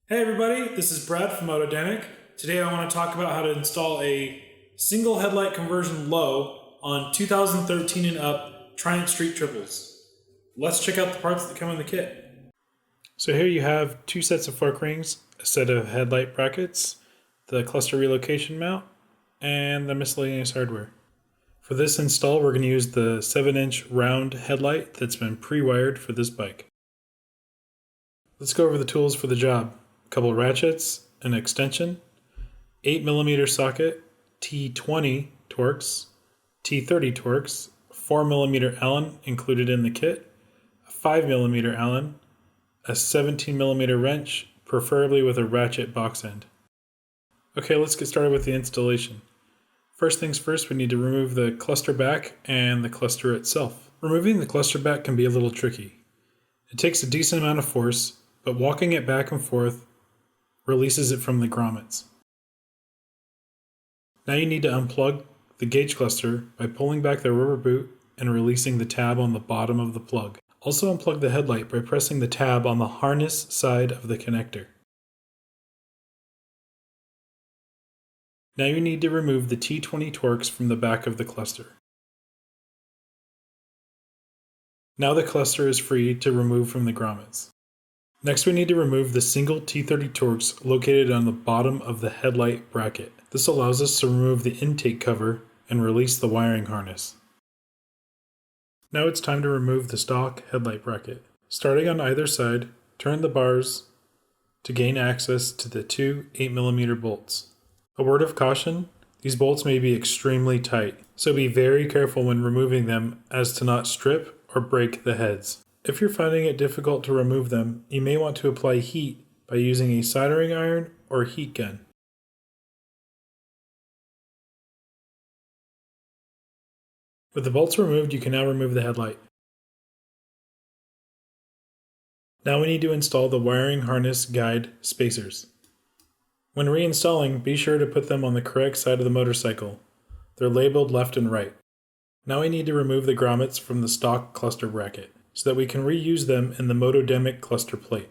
Hey everybody, this is Brad from MOTODEMIC. Today I want to talk about how to install a single headlight conversion low on 2013 and up Triumph Street Triples. Let's check out the parts that come in the kit. So here you have two sets of fork rings, a set of headlight brackets, the cluster relocation mount, and the miscellaneous hardware. For this install, we're going to use the 7-inch round headlight that's been pre-wired for this bike. Let's go over the tools for the job. A couple of ratchets, an extension, 8mm socket, T20 Torx, T30 Torx, 4mm Allen included in the kit, a 5mm Allen, a 17mm wrench, preferably with a ratchet box end. Okay, let's get started with the installation. First things first, we need to remove the cluster back and the cluster itself. Removing the cluster back can be a little tricky. It takes a decent amount of force, but walking it back and forth releases it from the grommets. Now you need to unplug the gauge cluster by pulling back the rubber boot and releasing the tab on the bottom of the plug. Also unplug the headlight by pressing the tab on the harness side of the connector. Now you need to remove the T20 Torx from the back of the cluster. Now the cluster is free to remove from the grommets. Next, we need to remove the single T30 Torx located on the bottom of the headlight bracket. This allows us to remove the intake cover and release the wiring harness. Now it's time to remove the stock headlight bracket. Starting on either side, turn the bars to gain access to the two 8mm bolts. A word of caution, these bolts may be extremely tight, so be very careful when removing them as to not strip or break the heads. If you're finding it difficult to remove them, you may want to apply heat by using a soldering iron or heat gun. With the bolts removed, you can now remove the headlight. Now we need to install the wiring harness guide spacers. When reinstalling, be sure to put them on the correct side of the motorcycle. They're labeled left and right. Now we need to remove the grommets from the stock cluster bracket, so that we can reuse them in the MOTODEMIC cluster plate.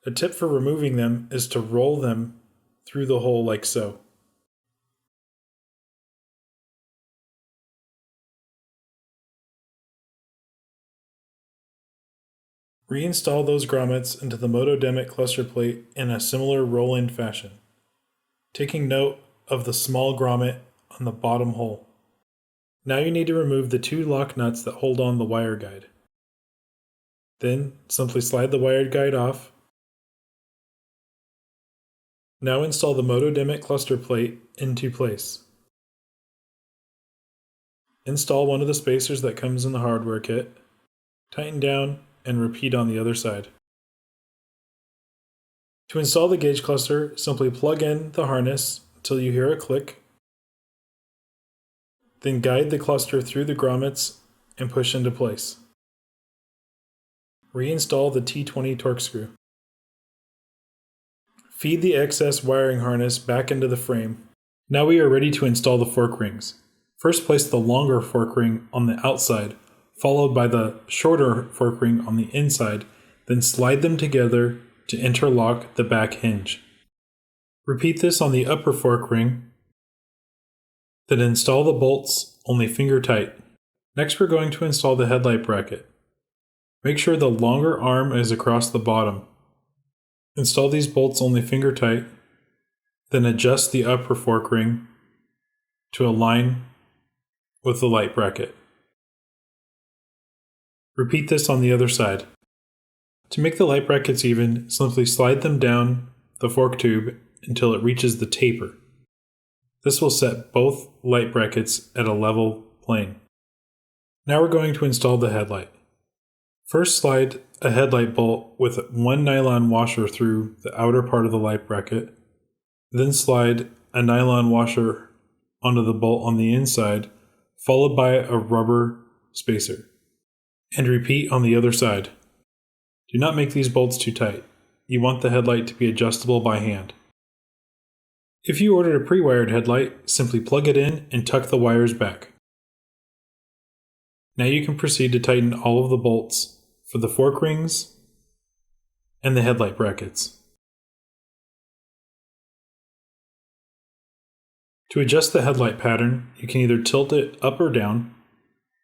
A tip for removing them is to roll them through the hole like so. Reinstall those grommets into the MOTODEMIC cluster plate in a similar roll-in fashion, taking note of the small grommet on the bottom hole. Now you need to remove the two lock nuts that hold on the wire guide. Then simply slide the wired guide off. Now install the MOTODEMIC cluster plate into place. Install one of the spacers that comes in the hardware kit. Tighten down and repeat on the other side. To install the gauge cluster, simply plug in the harness until you hear a click. Then guide the cluster through the grommets and push into place. Reinstall the T20 Torx screw. Feed the excess wiring harness back into the frame. Now we are ready to install the fork rings. First, place the longer fork ring on the outside, followed by the shorter fork ring on the inside, then slide them together to interlock the back hinge. Repeat this on the upper fork ring, then install the bolts only finger tight. Next, we're going to install the headlight bracket. Make sure the longer arm is across the bottom. Install these bolts only finger tight, then adjust the upper fork ring to align with the light bracket. Repeat this on the other side. To make the light brackets even, simply slide them down the fork tube until it reaches the taper. This will set both light brackets at a level plane. Now we're going to install the headlight. First, slide a headlight bolt with one nylon washer through the outer part of the light bracket. Then slide a nylon washer onto the bolt on the inside, followed by a rubber spacer. And repeat on the other side. Do not make these bolts too tight. You want the headlight to be adjustable by hand. If you ordered a pre-wired headlight, simply plug it in and tuck the wires back. Now you can proceed to tighten all of the bolts for the fork rings and the headlight brackets. To adjust the headlight pattern, you can either tilt it up or down,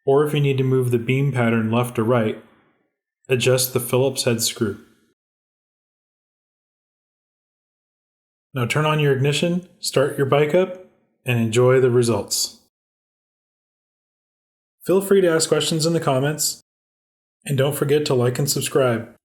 or if you need to move the beam pattern left or right, adjust the Phillips head screw. Now turn on your ignition, start your bike up, and enjoy the results. Feel free to ask questions in the comments, and don't forget to like and subscribe.